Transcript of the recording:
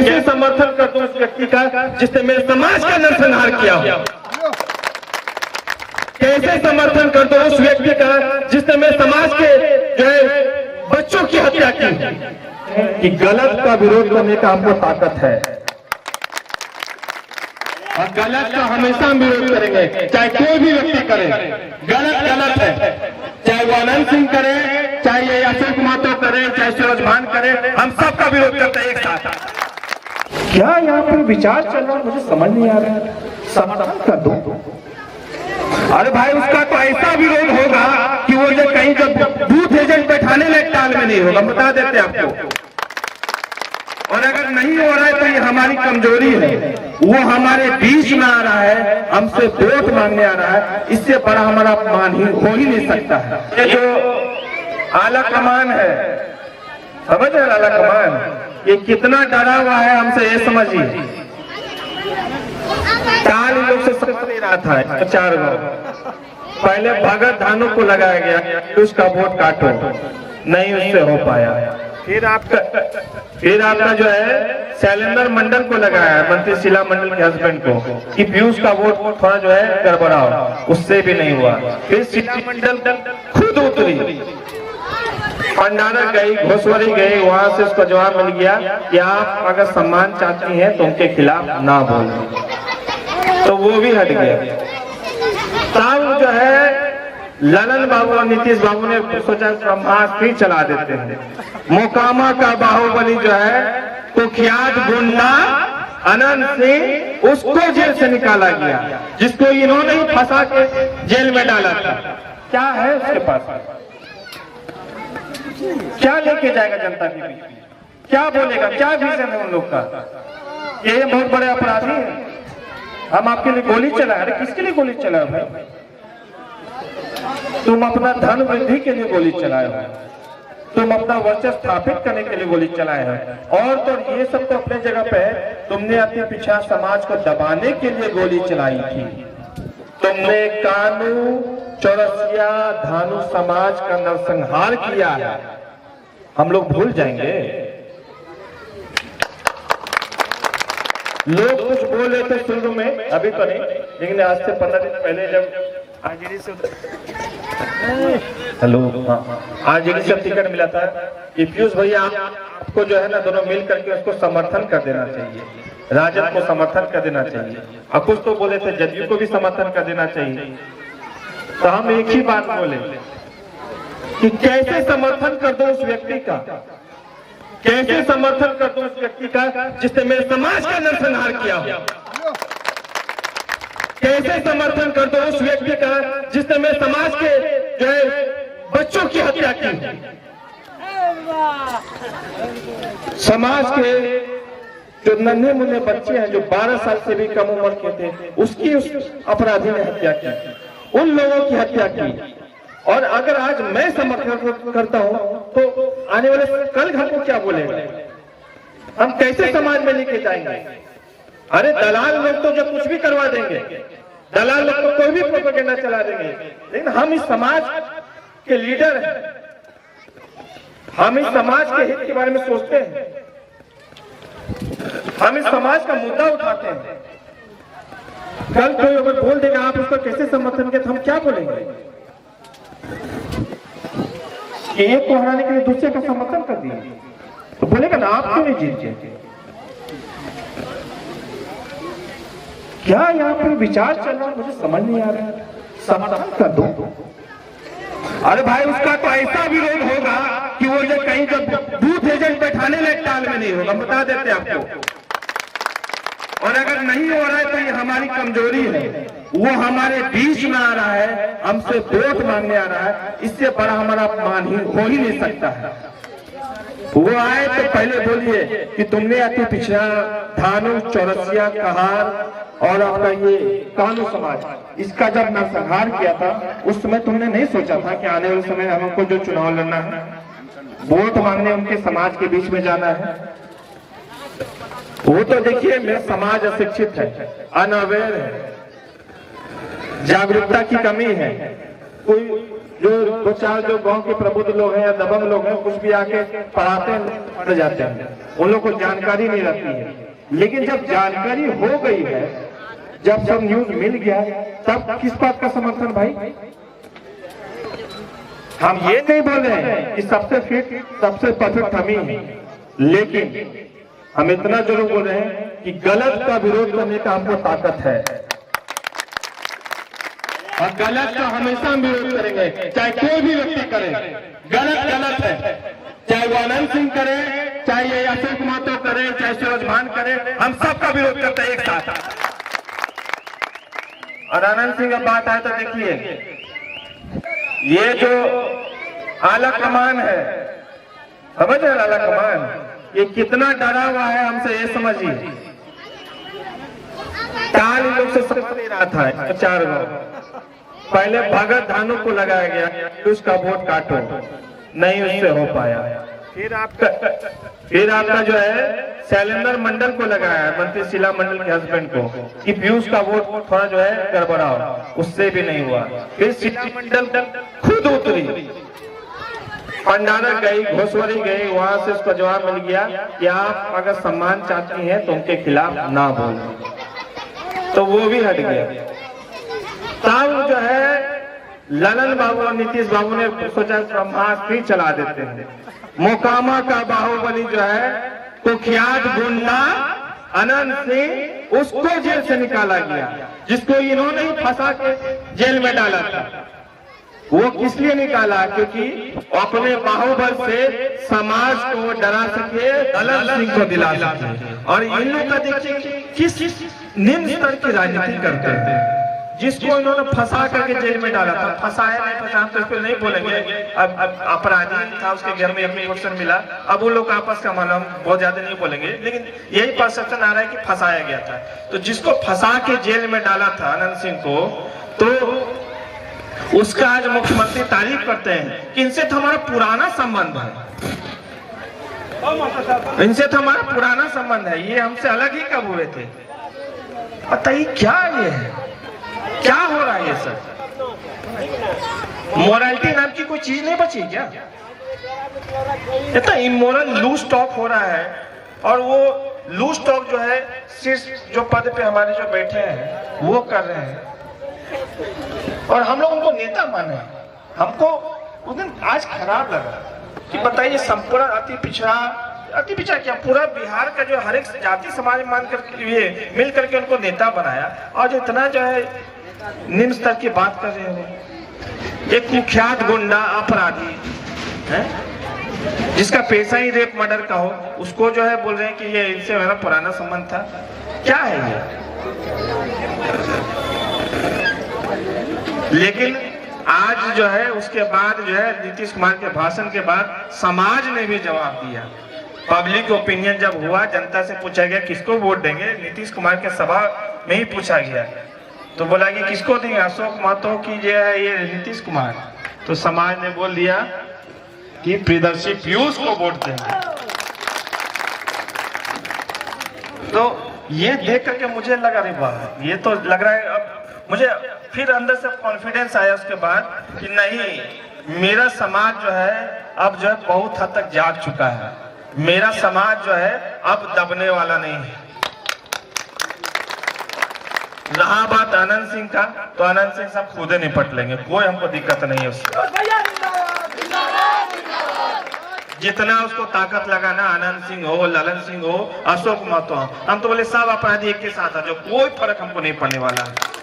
कैसे समर्थन करता हूँ उस व्यक्ति का जिसने मेरे समाज का नरसंहार किया हो। कैसे समर्थन करता हूँ उस व्यक्ति का जिसने मेरे समाज के जो है बच्चों की हत्या की। कि गलत का विरोध करने का हमको ताकत है और गलत का हमेशा हम विरोध करेंगे, चाहे कोई भी व्यक्ति करे। गलत गलत है, चाहे वो आनंद सिंह करे, चाहे ये अशोक महतो करे, चाहे सूरज भान करे, हम सबका विरोध करते हैं एक साथ। क्या यहाँ पर विचार चल रहा है मुझे समझ नहीं आ रहा है। समाधान कर दो। अरे भाई उसका तो ऐसा विरोध होगा कि वो जो कहीं जब बूथ एजेंट बैठाने लगे टाल में नहीं होगा, बता देते आपको। और अगर नहीं हो रहा है तो ये हमारी कमजोरी है। वो हमारे बीच में आ रहा है, हमसे वोट मांगने आ रहा है, इससे बड़ा हमारा अपमान हो ही नहीं सकता है। ये जो आला कमान है, समझ रहे आला कमान, ये कितना डरा हुआ है हमसे, ये समझिए। 4 लोग से समझ नहीं रहा था, 4 लोग पहले भगत धानु को लगाया गया, उसका वोट काटो, नहीं उससे हो पाया। फिर आपका जो है शैलेंद्र मंडल को लगाया, मंत्री शीला मंडल के हस्बैंड को, कि पीयूष का वोट थोड़ा जो है गड़बड़ाओ, उससे भी नहीं हुआ। फिर शीला मंडल खुद उतरी, भंडारा गई, घोसवरी गई, वहां से उसको जवाब मिल गया कि आप अगर सम्मान चाहती हैं तो उनके खिलाफ ना बोलें, तो वो भी हट गया। तब जो है ललन बाबू और नीतीश बाबू ने सोचा ब्रह्मास्त्र चला देते हैं। मोकामा का बाहुबली जो है कुख्यात गुंडा अनंत सिंह, उसको जेल से निकाला गया, जिसको इन्होंने ही फंसा के जेल में डाला था। क्या है उसके पास, क्या लेके जाएगा जनता के बीच, क्या बोलेगा, क्या विजन है उन लोग का। ये बहुत बड़े अपराधी हैं। हम आपके लिए गोली चलाए, अरे किसके लिए गोली चलाए भाई? तुम अपना धन वृद्धि के लिए गोली चलाए हो, तुम अपना वर्चस्व स्थापित करने के लिए गोली चलाए हो। और तो ये सब तो अपने जगह पे है, तुमने अपने पिछड़ा समाज को दबाने के लिए गोली चलाई थी। तुमने कानू चौरसिया धानु समाज का नरसंहार किया है, हम लोग भूल जाएंगे? लोग कुछ बोल रहे थे शुरू में, अभी तो नहीं, लेकिन आज से 15 दिन पहले जब आरजेडी से आरजेडी से टिकट मिला था कि पीयूष भैया आपको जो है ना दोनों मिल करके उसको समर्थन कर देना चाहिए, राजद को समर्थन कर देना चाहिए, और कुछ तो बोले थे जदयू को भी समर्थन कर देना चाहिए। तो हम एक ही बात बोले कि कैसे समर्थन कर दो उस व्यक्ति का, कैसे समर्थन कर दो उस व्यक्ति का जिसने मेरे समाज का नरसंहार किया हो। कैसे समर्थन कर दो उस व्यक्ति का जिसने मेरे समाज के जो है बच्चों की हत्या की। समाज के जो नन्हे मुन्ने बच्चे हैं, जो 12 साल से भी कम उम्र के थे, उसकी उस अपराधी ने हत्या की, उन लोगों की हत्या की। और अगर आज मैं समर्थन करता हूं तो आने वाले कल घर को क्या बोलेगा, हम कैसे समाज में लेके जाएंगे? अरे दलाल लोग तो जब कुछ भी करवा देंगे, दलाल लोग तो कोई भी प्रोपेगेंडा चला देंगे, लेकिन हम इस समाज के लीडर हैं, हम इस समाज के हित के बारे में सोचते हैं, हम इस समाज का मुद्दा उठाते हैं। कल कोई अगर बोल देगा आप उसका कैसे समर्थन किया, तो हम क्या बोलेंगे? एक को हराने के लिए दूसरे का समर्थन कर दिया, तो बोलेगा ना आप क्यों नहीं जीते? क्या यहाँ पर विचार चल रहा है मुझे समझ नहीं आ रहा है। समाधान कर दो। अरे भाई उसका तो ऐसा विरोध होगा कि वो जो कहीं जब बूथ एजेंट बैठाने लगे टाल में नहीं होगा, बता देते आपको। और अगर नहीं हो रहा है तो ये हमारी कमजोरी है। वो हमारे बीच में आ रहा है, हमसे वोट मांगने आ रहा है, इससे बड़ा हमारा अपमान हो ही नहीं सकता है। वो आए तो पहले बोलिए कि तुमने अति पिछड़ा धानु चौरसिया कहार और आपका ये कानू समाज, इसका जब नरसंहार किया था उस समय तुमने नहीं सोचा था कि आने वाले समय हमको जो चुनाव लड़ना है, वोट मांगने उनके समाज के बीच में जाना है। वो तो देखिए मेरा समाज अशिक्षित है, अनअवेयर है, जागरूकता की कमी है, कोई जो दो चार जो गांव के प्रबुद्ध लोग हैं या दबंग लोग हैं, कुछ भी आके पढ़ाते हैं, पढ़ जाते हैं, उन लोग को जानकारी नहीं रहती है। लेकिन जब जानकारी हो गई है, जब सब न्यूज मिल गया, तब किस बात का समर्थन भाई? हम ये नहीं बोल रहे हैं कि सबसे फिट सबसे परफेक्ट हम ही हैं, लेकिन हम इतना जरूर बोल रहे हैं कि गलत का विरोध करने का हमको ताकत है और गलत का हमेशा हम विरोध करेंगे, चाहे कोई भी व्यक्ति करे। गलत गलत है, चाहे वो आनंद सिंह करे, चाहे ये अशोक महतो करे, चाहे सूरज भान करे, हम सबका विरोध करते हैं एक साथ। और आनंद सिंह का बात आए तो देखिए, ये जो आला कमान है, समझ रहे आला कमान, ये कितना डरा हुआ है हमसे, ये समझिए। काल लोग से समझ नहीं रहा था, 4 गांव पहले भगत धानु को लगाया गया, उसका वोट काटो, नहीं उससे हो पाया। फिर आपका जो है शैलेंद्र मंडल को लगाया, मंत्री शीला मंडल के हस्बैंड को, कि पीयूष का वोट थोड़ा जो है गड़बड़ाओ, उससे भी नहीं हुआ। फिर शीला मंडल खुद उतरी, पंडारा गई, घोसवरी गई, वहां से उसको जवाब मिल गया कि आप अगर सम्मान चाहती हैं तो उनके खिलाफ ना बोलो, तो वो भी हट गया। तब जो है ललन बाबू और नीतीश बाबू ने सोचा ब्रह्मास्त्र चला देते हैं। मोकामा का बाहुबली जो है कुख्यात गुंडा अनंत सिंह, उसको जेल से निकाला गया, जिसको इन्होंने ही फंसा के जेल में डाला था। वो किस लिए निकाला? क्योंकि अपने बाहुबल से समाज को डरा सके, ललन सिंह को दिला सके। और इन लोग का देखिए किस निम्न स्तर की राजनीति करते हैं, जिसको इन्होंने फंसा करके जेल में डाला था। फंसाया नहीं फंसा हम तो इस पर नहीं बोलेंगे, अब अपराधी था, उसके घर में अपनी क्वेश्चन मिला, अब वो लोग आपस का मालूम, बहुत ज्यादा नहीं बोलेंगे, लेकिन यही परसेप्शन आ रहा है कि फंसाया गया था। तो जिसको फंसा के जेल में डाला था अनंत सिंह को, तो उसका आज मुख्यमंत्री तारीफ करते हैं कि इनसे तो हमारा पुराना संबंध है, इनसे तो हमारा पुराना संबंध है, ये हमसे अलग ही कब हुए थे। बताइए क्या ये है, क्या हो रहा है ये सब? मोरालिटी नाम की कोई चीज नहीं बची क्या? इतना इमोरल लूज टॉक हो रहा है। और वो लूज टॉक जो है सिर्फ जो पद पे हमारे जो बैठे हैं वो कर रहे हैं, और हम लोग उनको नेता माने। हमको उस दिन आज खराब लगा कि बताइए संपूर्ण अति पिछड़ा क्या, पूरा बिहार का जो हर एक जाति समाज मान कर मिल करके उनको नेता बनाया, और जो इतना जो है निम्न स्तर की बात कर रहे हो। एक कुख्यात गुंडा अपराधी है, जिसका पेशा ही रेप मर्डर का हो, उसको जो है बोल रहे हैं कि ये इनसे मेरा पुराना संबंध था। क्या है ये? लेकिन आज जो है उसके बाद जो है नीतीश कुमार के भाषण के बाद समाज ने भी जवाब दिया। पब्लिक ओपिनियन जब हुआ, जनता से पूछा गया किसको वोट देंगे, नीतीश कुमार के सभा में ही पूछा गया, तो बोला कि किसको देंगे, अशोक महतो की जो है ये नीतीश कुमार, तो समाज ने बोल दिया कि प्रियदर्शी पीयूष को वोट देंगे। तो ये देख करके मुझे लगा अरे वाह, ये तो लग रहा है, अब मुझे फिर अंदर से कॉन्फिडेंस आया उसके बाद कि नहीं, मेरा समाज जो है अब जो है बहुत हद तक जाग चुका है, मेरा समाज जो है अब दबने वाला नहीं है। रहा बात आनंद सिंह का, तो आनंद सिंह सब खुद ही निपट लेंगे, कोई हमको दिक्कत नहीं है उससे। जितना उसको ताकत लगाना, आनंद सिंह हो, ललन सिंह हो, अशोक महतो हो, हम तो बोले सब अपराधी एक के साथ है, जो कोई फर्क हमको नहीं पड़ने वाला है।